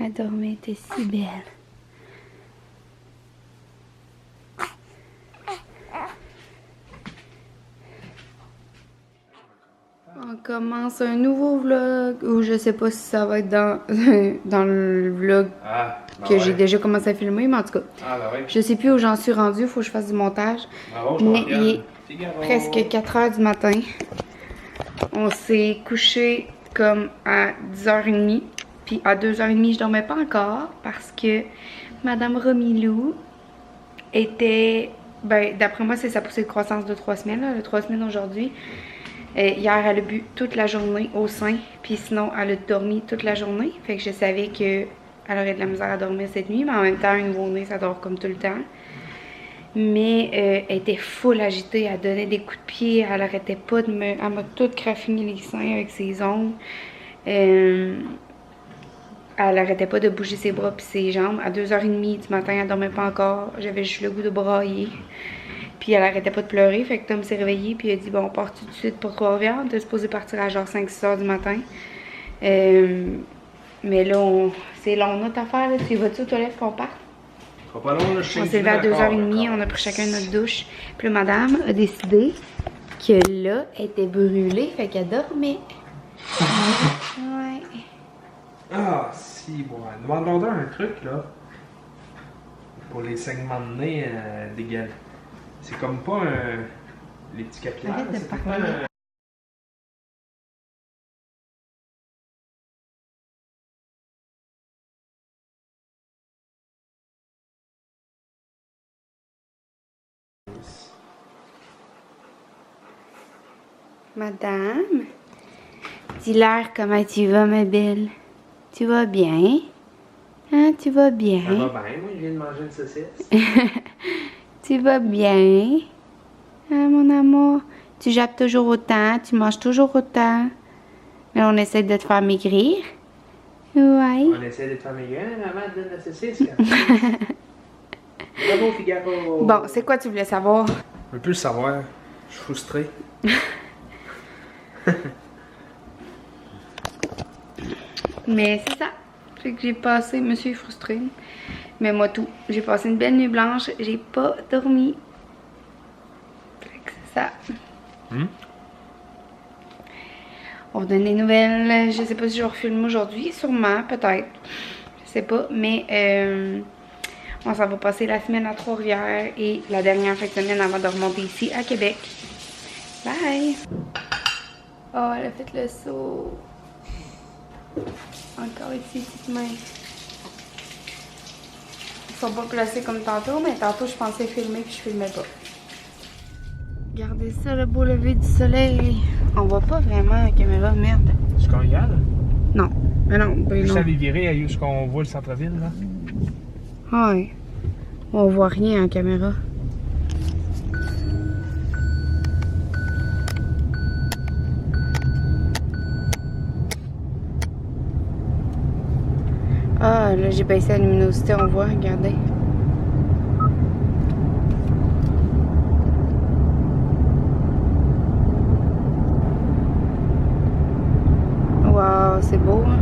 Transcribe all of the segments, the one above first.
Elle dormait, était si belle. On commence un nouveau vlog, ou je sais pas si ça va être dans, dans le vlog que j'ai déjà commencé à filmer, mais en tout cas, je sais plus où j'en suis rendue, il faut que je fasse du montage. Mais il est presque 4 h du matin. On s'est couché comme à 10h30, puis à 2h30 je dormais pas encore parce que Madame Romilou était, ben d'après moi c'est sa poussée de croissance de 3 semaines, là, de 3 semaines aujourd'hui. Hier, elle a bu toute la journée au sein, puis sinon, elle a dormi toute la journée. Fait que je savais qu'elle aurait de la misère à dormir cette nuit, mais en même temps, un nouveau-né, ça dort comme tout le temps. Mais elle était full agitée, elle donnait des coups de pied, elle arrêtait pas de me... Elle m'a tout craffiné les seins avec ses ongles. Elle arrêtait pas de bouger ses bras puis ses jambes. À 2h30 du matin, elle dormait pas encore. J'avais juste le goût de brailler. Puis elle arrêtait pas de pleurer, fait que Tom s'est réveillé, puis il a dit, bon, on part tout de suite pour Trois-Rivières. T'es supposé partir à genre 5-6 h du matin. Mais là, c'est long, notre affaire, là. Tu vas-tu aux toilettes qu'on parte? Pas long, là, on s'est levé à 2h30, on a pris chacun notre douche. Puis là, madame a décidé que là, elle était brûlée, fait qu'elle dormait. Ouais. Ah, si, bon. Demande-leur un truc, là. Pour les saignements de nez dégueulasses. C'est comme pas un. Les petits capillaires. Arrête de C'est parler. pas un. Madame, dis-leur comment tu vas, ma belle. Tu vas bien? Hein, tu vas bien? Ça va bien, moi, je viens de manger une saucisse. Tu vas bien? Hein, mon amour? Tu jappes toujours autant, tu manges toujours autant. Mais on essaie de te faire maigrir. Ouais. On essaie de te faire maigrir, maman te donne la saucisse. Bravo, Figaro. Bon, c'est quoi tu voulais savoir? Je veux plus le savoir. Je suis frustré. Mais c'est ça. Fait que j'ai passé, monsieur est frustré. Mais moi tout. J'ai passé une belle nuit blanche. J'ai pas dormi. Fait que c'est ça. On vous donne des nouvelles. Je sais pas si je vais refilmer aujourd'hui. Sûrement, peut-être. Je sais pas. Mais on s'en va passer la semaine à Trois-Rivières et la dernière fin de semaine avant de remonter ici à Québec. Bye! Oh, elle a fait le saut. Encore ici, petites mains. Ils sont pas placés comme tantôt, mais tantôt je pensais filmer puis je filmais pas. Regardez ça, le beau lever du soleil. On voit pas vraiment la caméra, merde. Est-ce qu'on regarde? Non, mais non, ben Juste non. aller virer à où est-ce qu'on voit le centre-ville, là? Ouais. On voit rien en caméra. Ah, là j'ai baissé la luminosité, on voit, regardez. Wow, c'est beau, hein?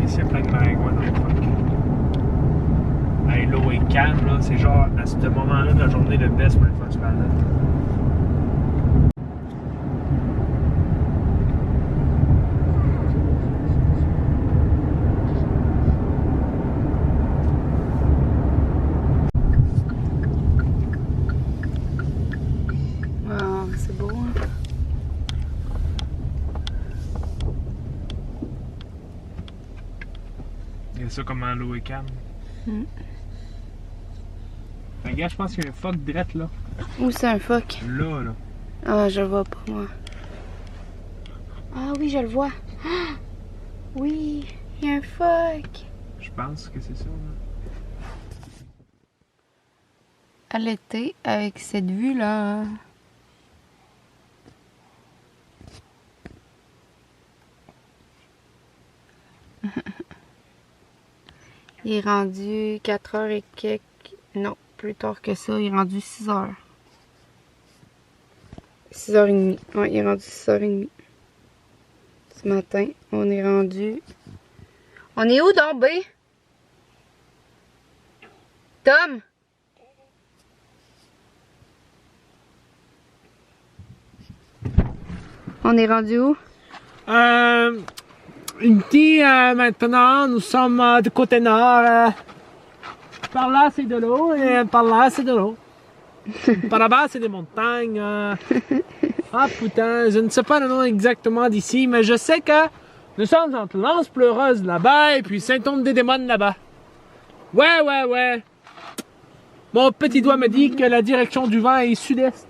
Ici, il y a plein de maringouins dans le parc. Hey, l'eau est calme, là. C'est genre, à ce moment-là de la journée, le best pour aller faire du balade. Wow, c'est beau, hein? Il y a ça comment l'eau est calme. Regarde, je pense qu'il y a un phoque drette, là. Où c'est un phoque? Là, là. Ah, je le vois pas, moi. Ah oui, je le vois. Ah! Oui, il y a un phoque. Je pense que c'est ça, là. À l'été, avec cette vue-là. Il est rendu 4h et quelques. Non, plus tard que ça, il est rendu 6h. 6h30. Ouais, il est rendu 6h30. Ce matin, on est rendu... On est où donc, B? Tom? On est rendu où? Ici, maintenant, nous sommes du côté nord. Par là, c'est de l'eau et par là, c'est de l'eau. Par là-bas, c'est des montagnes. Ah putain, je ne sais pas le nom exactement d'ici, mais je sais que nous sommes entre l'Anse Pleureuse là-bas et puis Saint-Onde-des-Démons là-bas. Ouais. Mon petit doigt me dit que la direction du vent est sud-est.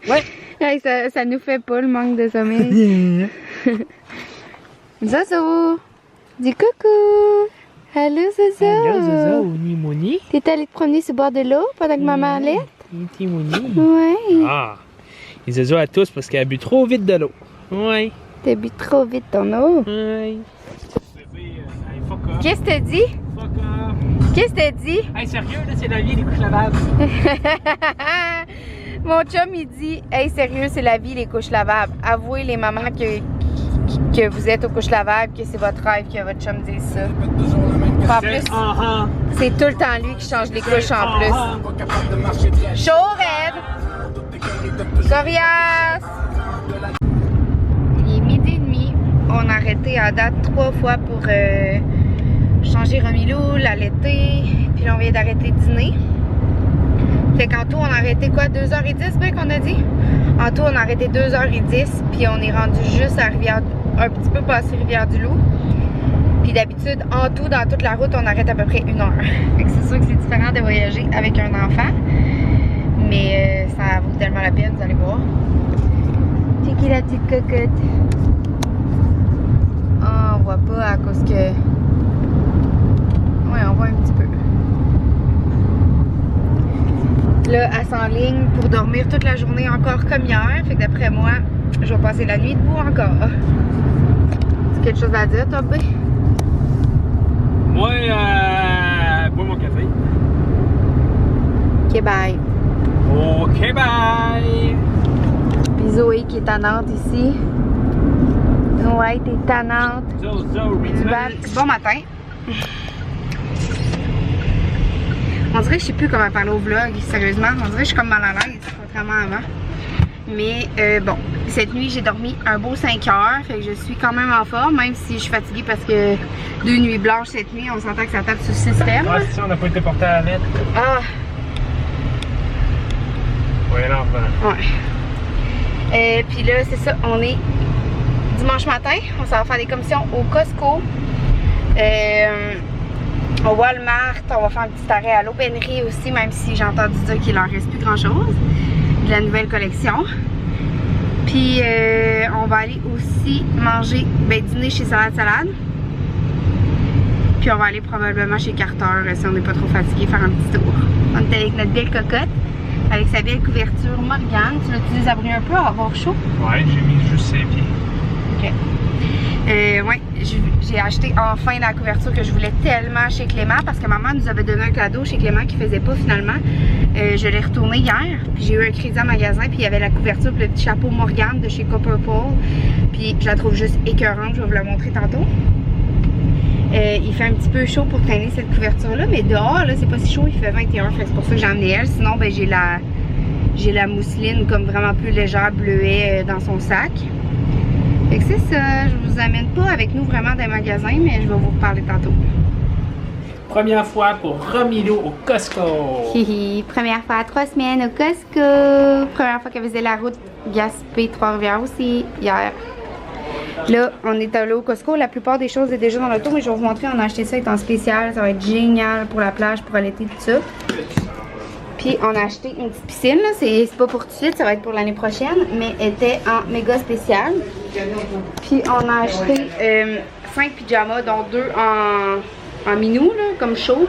Ouais. Hey, ça nous fait pas le manque de sommeil. Zozo! Dis coucou! Allô Zozo! Allô Zozo, Moni. T'es allé te promener sur le bord de l'eau pendant que maman allait? Moni. Ouais. Ah! Les Zozo à tous parce qu'elle a bu trop vite de l'eau. Ouais. T'as bu trop vite ton eau? Ouais. Qu'est-ce que t'as dit? Fuck off! Qu'est-ce que t'as dit? Hey, sérieux, là, c'est la vie des couches lavables. Mon chum, il dit, hey, sérieux, c'est la vie, les couches lavables. Avouez, les mamans, que vous êtes aux couches lavables, que c'est votre rêve que votre chum dise ça. En plus, c'est tout le temps lui qui change les couches en plus. Chaud, raide! Coriace! Il est 12h30. On a arrêté à date 3 fois pour changer Romilou, l'allaiter. Puis là, on vient d'arrêter de dîner. Fait qu'en tout, on a arrêté quoi? 2h10, ben qu'on a dit? En tout, on a arrêté 2h10, puis on est rendu juste à Rivière, un petit peu passé Rivière-du-Loup. Puis d'habitude, en tout, dans toute la route, on arrête à peu près 1 heure. Fait que c'est sûr que c'est différent de voyager avec un enfant. Mais ça vaut tellement la peine, vous allez voir. Checker la petite cocotte. Oh, on voit pas à cause que... Ouais, on voit un petit peu. Là, elle s'enligne pour dormir toute la journée encore comme hier. Fait que d'après moi, je vais passer la nuit debout encore. Tu as quelque chose à dire, toi, B? Moi, bois mon café. Ok, bye. Ok, bye! Puis Zoé qui est tannante ici. Ouais, t'es tannante. Bon matin. On dirait que je sais plus comment parler au vlog, sérieusement. On dirait que je suis comme mal à l'aise, contrairement à avant. Mais bon, cette nuit, j'ai dormi un beau 5 heures. Fait que je suis quand même en forme, même si je suis fatiguée parce que 2 nuits blanches cette nuit, on s'entend que ça tape sur le système. Ah, c'est ça, on n'a pas été porté à la lettre. Ah! Ouais, l'enfant. Ouais. Puis là, c'est ça, on est dimanche matin. On s'en va faire des commissions au Costco. Au Walmart, on va faire un petit arrêt à l'aubainerie aussi, même si j'ai entendu dire qu'il en reste plus grand chose de la nouvelle collection. Puis on va aller aussi manger, dîner chez Salade. Puis on va aller probablement chez Carter si on n'est pas trop fatigué, faire un petit tour. On est avec notre belle cocotte, avec sa belle couverture Morgane. Tu l'as désabri un peu, on va avoir chaud. Ouais, j'ai mis juste 5 pieds. Ok. Ouais, j'ai acheté enfin la couverture que je voulais tellement chez Clément parce que maman nous avait donné un cadeau chez Clément qui faisait pas finalement. Je l'ai retourné hier, puis j'ai eu un crédit en magasin, puis il y avait la couverture, puis le petit chapeau Morgane de chez Copper Paul. Puis je la trouve juste écœurante, je vais vous la montrer tantôt. Il fait un petit peu chaud pour traîner cette couverture là, mais dehors là c'est pas si chaud, il fait 21, c'est pour ça que j'ai emmené elle. Sinon ben j'ai la mousseline comme vraiment plus légère bleuet dans son sac. Fait que c'est ça, je vous amène pas avec nous vraiment dans les magasins, mais je vais vous reparler tantôt. Première fois pour Romilou au Costco. Hihi, première fois à 3 semaines au Costco. Première fois qu'elle faisait la route Gaspé-Trois-Rivières aussi, hier. Là, on est allé au Costco, la plupart des choses est déjà dans l'auto, mais je vais vous montrer, on a acheté ça étant spécial, ça va être génial pour la plage, pour l'été, tout ça. Puis on a acheté une petite piscine, c'est pas pour tout de suite, ça va être pour l'année prochaine, mais elle était en méga spécial. Puis on a acheté 5 pyjamas, dont 2 en minou, là, comme chaud,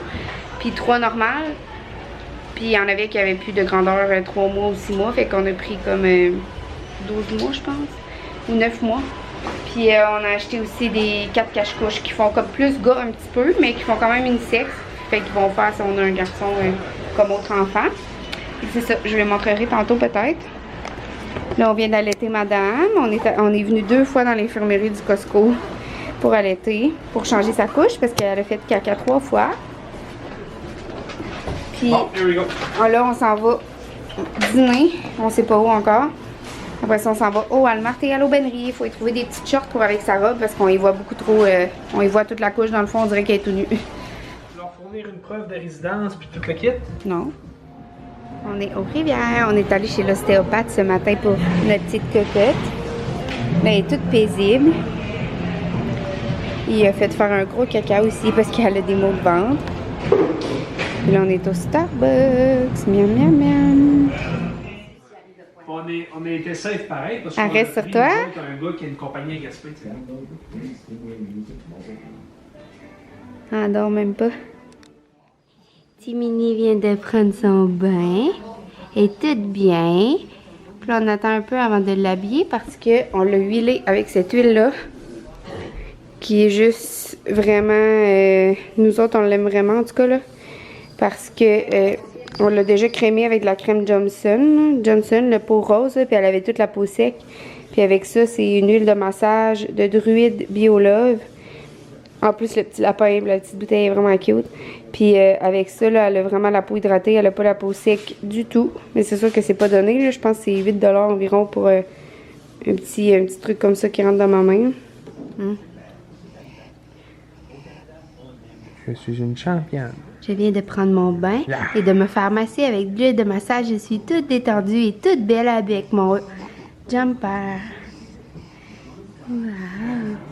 puis 3 normales. Puis il y en avait qui avaient plus de grandeur 3 mois ou 6 mois, fait qu'on a pris comme 12 mois je pense, ou 9 mois. Puis on a acheté aussi des 4 cache-couches qui font comme plus gars un petit peu, mais qui font quand même unisexe. Fait qu'ils vont faire si on a un garçon comme autre enfant. Et c'est ça, je vous les montrerai tantôt peut-être. Là, on vient d'allaiter madame. On est venu 2 fois dans l'infirmerie du Costco pour allaiter, pour changer sa couche parce qu'elle a fait caca 3 fois. Puis là, on s'en va dîner. On sait pas où encore. Après ça, on s'en va au Walmart et à l'aubainerie. Il faut y trouver des petites shorts pour avec sa robe parce qu'on y voit beaucoup trop. On y voit toute la couche dans le fond, on dirait qu'elle est tout nue. Leur fournir une preuve de résidence puis tout le kit? Non. On est aux Rivières. On est allé chez l'ostéopathe ce matin pour notre petite cocotte. Là, elle est toute paisible. Il a fait faire un gros caca aussi parce qu'elle a des maux de ventre. Et là, on est au Starbucks. Miam, miam, miam. On a été safe pareil parce qu'on reste sur toi. Un gars qui a une compagnie à Gaspé. Elle dort même pas. Timini vient de prendre son bain. Elle est toute bien. Puis là, on attend un peu avant de l'habiller parce qu'on l'a huilé avec cette huile-là. Qui est juste vraiment... nous autres, on l'aime vraiment en tout cas là. Parce que on l'a déjà crémé avec de la crème Johnson, le pot rose, là, puis elle avait toute la peau sec. Puis avec ça, c'est une huile de massage de druide BioLove. En plus, le petit lapin, la petite bouteille est vraiment cute. Puis avec ça, là, elle a vraiment la peau hydratée, elle a pas la peau sec du tout. Mais c'est sûr que c'est pas donné, là. Je pense que c'est 8 $ environ pour un petit truc comme ça qui rentre dans ma main. Je suis une championne. Je viens de prendre mon bain et de me faire masser avec de l'huile de massage. Je suis toute détendue et toute belle avec mon jumper. Wow.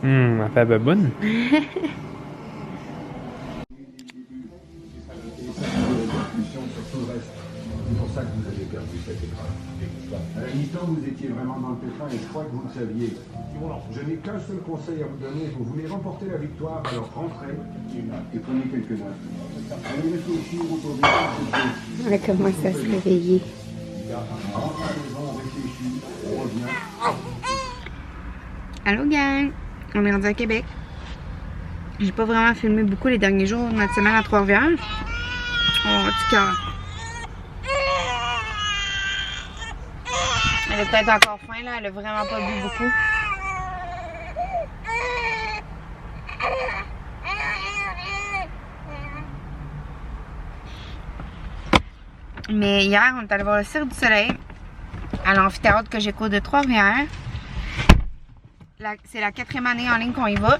Elle fait baboune. C'est pour ça que vous avez perdu cette épreuve. À la mi-temps, vous étiez vraiment dans le pétrin et je crois que vous le saviez. Je n'ai qu'un seul conseil à vous donner. Vous voulez remporter la victoire, alors rentrez et prenez quelques notes. Allez réfléchir autour de vous. Elle commence à se réveiller. Rentre à la maison, on réfléchit, on revient. Allô gang, on est rendu à Québec. J'ai pas vraiment filmé beaucoup les derniers jours de notre semaine à Trois-Rivières. Oh, petit cœur. Elle est peut-être encore faim là, elle a vraiment pas bu beaucoup. Mais hier, on est allé voir le Cirque du Soleil à l'amphithéâtre que j'écoute de Trois-Rivières. C'est la 4e année en ligne qu'on y va.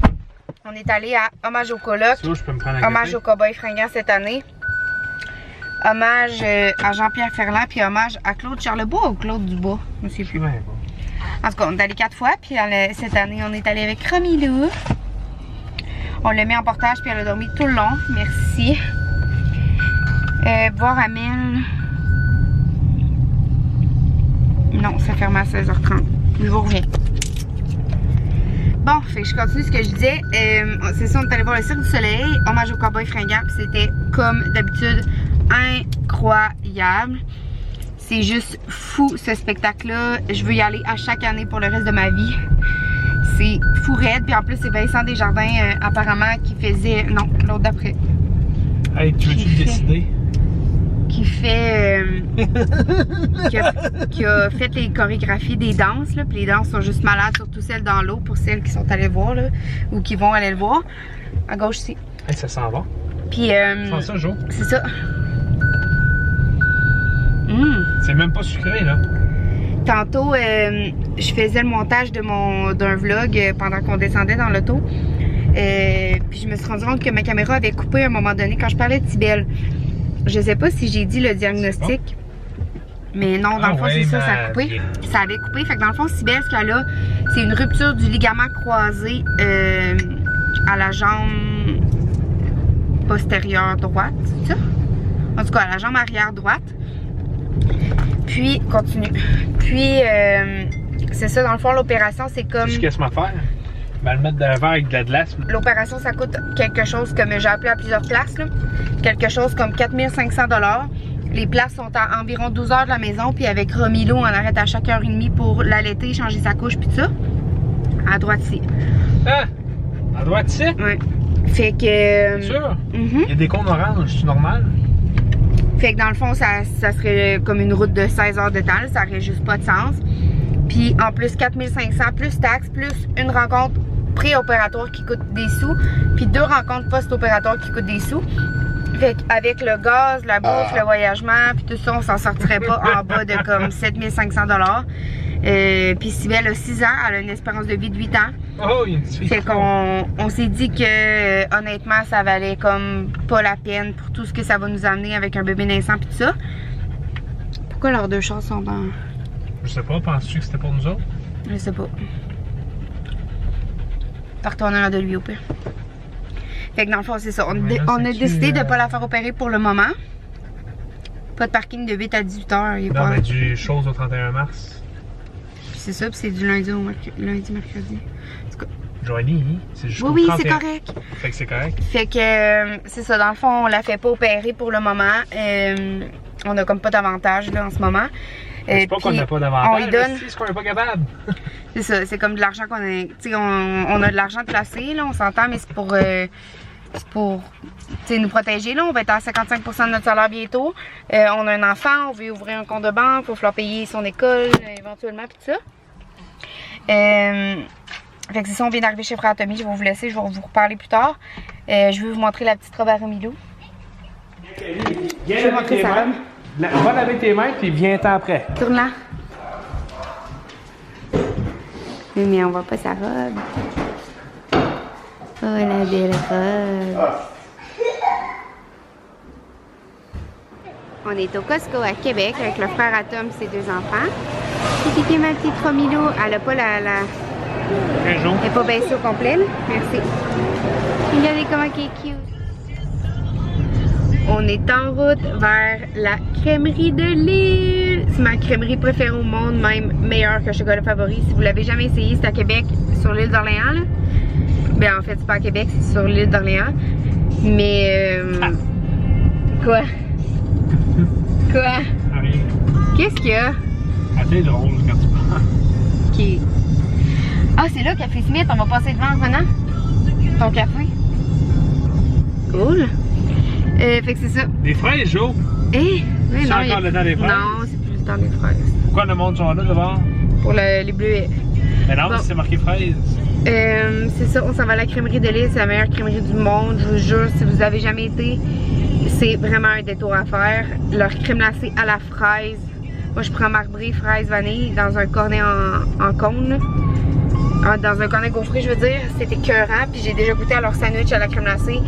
On est allé à Hommage au coloc, Hommage au Cowboy Fringant cette année, Hommage à Jean-Pierre Ferland, puis hommage à Claude Charlebois ou Claude Dubois, je ne sais plus. Ouais, bon. En tout cas, on est allé 4 fois, puis cette année, on est allé avec Romilou. On l'a mis en portage, puis elle a dormi tout le long. Merci. Voir Amel. Non, ça ferme à 16h30. Je vous reviens. Bon, fait que je continue ce que je disais. C'est ça, on est allé voir le Cirque du Soleil, Hommage au Cowboy Fringant, puis c'était comme d'habitude incroyable. C'est juste fou ce spectacle-là. Je veux y aller à chaque année pour le reste de ma vie. C'est fou raide, puis en plus c'est Vincent Desjardins apparemment qui faisait. Non, l'autre d'après. Hey, tu veux-tu décider? Qui fait. qui a fait les chorégraphies des danses, là. Puis les danses sont juste malades, surtout celles dans l'eau pour celles qui sont allées le voir, là. Ou qui vont aller le voir. À gauche ici. Hey, ça sent bon. Puis. Sent ça, Jo? C'est ça. C'est même pas sucré, là. Tantôt, je faisais le montage d'un vlog pendant qu'on descendait dans l'auto. Puis je me suis rendu compte que ma caméra avait coupé à un moment donné quand je parlais de Tibelle. Je sais pas si j'ai dit le diagnostic. Mais non, dans le fond, c'est ça, ça a coupé. Ça avait coupé. Fait que dans le fond, Tibelle, ce qu'elle a, c'est une rupture du ligament croisé à la jambe postérieure droite. C'est ça? En tout cas, à la jambe arrière droite. Puis, continue. Puis, c'est ça, dans le fond, l'opération, c'est comme... Tu sais qu'est-ce qu'on va faire? Ben, le mettre devant avec de la glace. L'opération, ça coûte quelque chose comme, j'ai appelé à plusieurs places, là, quelque chose comme 4 500 $. Les places sont à environ 12 heures de la maison, puis avec Romilou, on arrête à chaque heure et demie pour l'allaiter, changer sa couche, puis tout ça. À droite ici. Ah! À droite ici? Ouais. Fait que... Sûr? Il y a des cônes oranges, c'est normal? Fait que dans le fond, ça serait comme une route de 16 heures de temps, ça aurait juste pas de sens. Puis en plus 4500 plus taxes, plus une rencontre pré-opératoire qui coûte des sous, puis 2 rencontres post-opératoires qui coûtent des sous. Fait qu'avec le gaz, la bouffe, le voyagement, puis tout ça, on s'en sortirait pas en bas de comme 7500 $. Puis Sybelle a 6 ans, elle a une espérance de vie de 8 ans. Oh, il y a une petite fille. Fait qu'on s'est dit que honnêtement, ça valait comme pas la peine pour tout ce que ça va nous amener avec un bébé naissant puis tout ça. Pourquoi leurs 2 chars sont dans... Je sais pas, penses-tu que c'était pour nous autres? Je sais pas. T'as retourné là de lui au pire. Fait que dans le fond, c'est ça. On a décidé de ne pas la faire opérer pour le moment. Pas de parking de 8 à 18 heures. Non, mais du chose au 31 mars. C'est ça, puis c'est du lundi au mercredi. Joanie, c'est juste oui, c'est correct. Fait que c'est correct. Fait que c'est ça, dans le fond, on la fait pas opérer pour le moment. On a comme pas d'avantage là en ce moment. C'est pas qu'on n'a pas d'avantage, on y donne... c'est qu'on n'est pas capable. C'est ça, c'est comme de l'argent qu'on a. Tu sais, on a de l'argent placé, là, on s'entend, mais c'est pour nous protéger. Là. On va être à 55% de notre salaire bientôt. On a un enfant, on veut ouvrir un compte de banque, il va falloir payer son école éventuellement, puis tout ça. Fait que c'est ça, on vient d'arriver chez Frère Tommy. Je vais vous laisser, je vais vous reparler plus tard. Je vais vous montrer la petite robe à Romilou. Je vais montrer sa robe. Va laver tes mains, puis viens-t'en après. Tourne-la. Oui, mais on voit pas sa robe. Oh, la belle robe. On est au Costco à Québec avec le frère à Tom et ses 2 enfants. C'est qui est ma petite Romilou? Elle a pas elle est pas baissée au complet, là. Merci. Regardez comment elle est cute. On est en route vers la crèmerie de l'île. C'est ma crèmerie préférée au monde, même meilleure que chocolat favori. Si vous l'avez jamais essayé, c'est à Québec, sur l'île d'Orléans. Ben en fait, c'est pas à Québec, c'est sur l'île d'Orléans. Mais quoi? Quoi? Rien. Qu'est-ce qu'il y a? Ah, c'est drôle quand tu parles. Ok. Ah, c'est là, Café Smith. On va passer devant en venant. Ton café. Cool. Fait que c'est ça. Des fraises, Joe? Oui, c'est encore le temps des fraises? Non, c'est plus le temps des fraises. Pourquoi le monde sont là devant? Pour les bleuets. Mais non, bon. C'est marqué fraises. C'est ça, on s'en va à la crèmerie de l'île. C'est la meilleure crèmerie du monde. Je vous jure, si vous avez jamais été, c'est vraiment un détour à faire. Leur crème glacée à la fraise. Moi, je prends marbré, fraise, vanille dans un cornet en cône. Dans un cornet gaufré, je veux dire. C'était écœurant. Puis j'ai déjà goûté à leur sandwich à la crème glacée.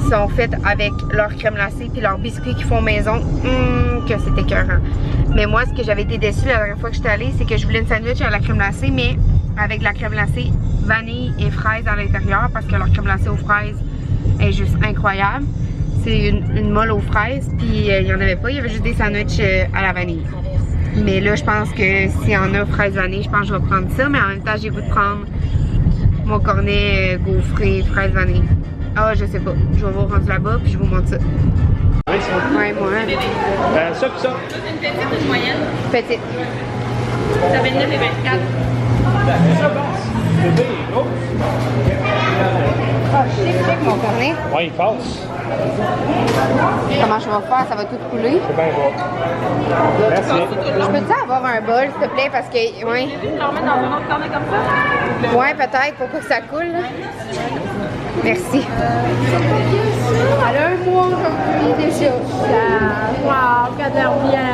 Ils sont faits avec leur crème glacée puis leurs biscuits qu'ils font maison. Que c'était écœurant. Mais moi, ce que j'avais été déçue la dernière fois que j'étais allée, c'est que je voulais une sandwich à la crème glacée, mais avec la crème glacée vanille et fraise à l'intérieur, parce que leur crème glacée aux fraises est juste incroyable. C'est une molle aux fraises, puis il n'y en avait pas, il y avait juste des sandwichs à la vanille. Mais là, je pense que s'il y en a fraise vanille, je pense que je vais prendre ça, mais en même temps, j'ai goût de prendre mon cornet gaufré fraise vanille. Ah, je sais pas. Je vais vous rendre là-bas, puis je vous montre ça. Oui, c'est ouais, moi. Ça puis ça. Une petite ou une moyenne? Petite. Ça 29 et 24. Ça passe. Bébé, oh. Mon cornet. Ouais, il passe. Comment je vais faire? Ça va tout couler. C'est bien bon. Merci. Je peux-tu avoir un bol, s'il te plaît? Parce que, oui. Tu veux le remettre dans un autre cornet comme ça? Ouais, peut-être, pour pas que ça coule. Là. Merci. Elle a un mois aujourd'hui déjà. Wow, qu'elle a l'air bien.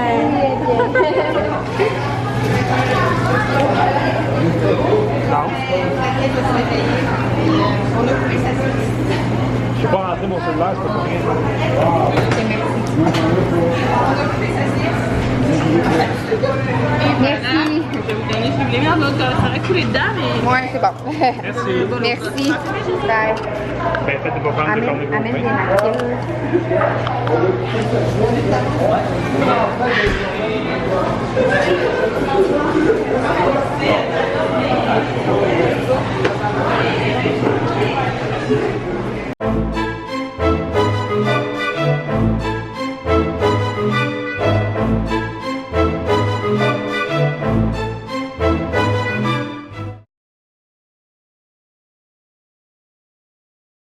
Je peux pas rentrer mon cellulaire, c'est pas rien. Merci. Je vais vous donner, si vous voulez, mais ça aurait coulé dedans, mais... Ouais, c'est bon. Merci. Merci. Bye. Ben, faites pas prendre de cornet Amène des gaufré. marqueurs.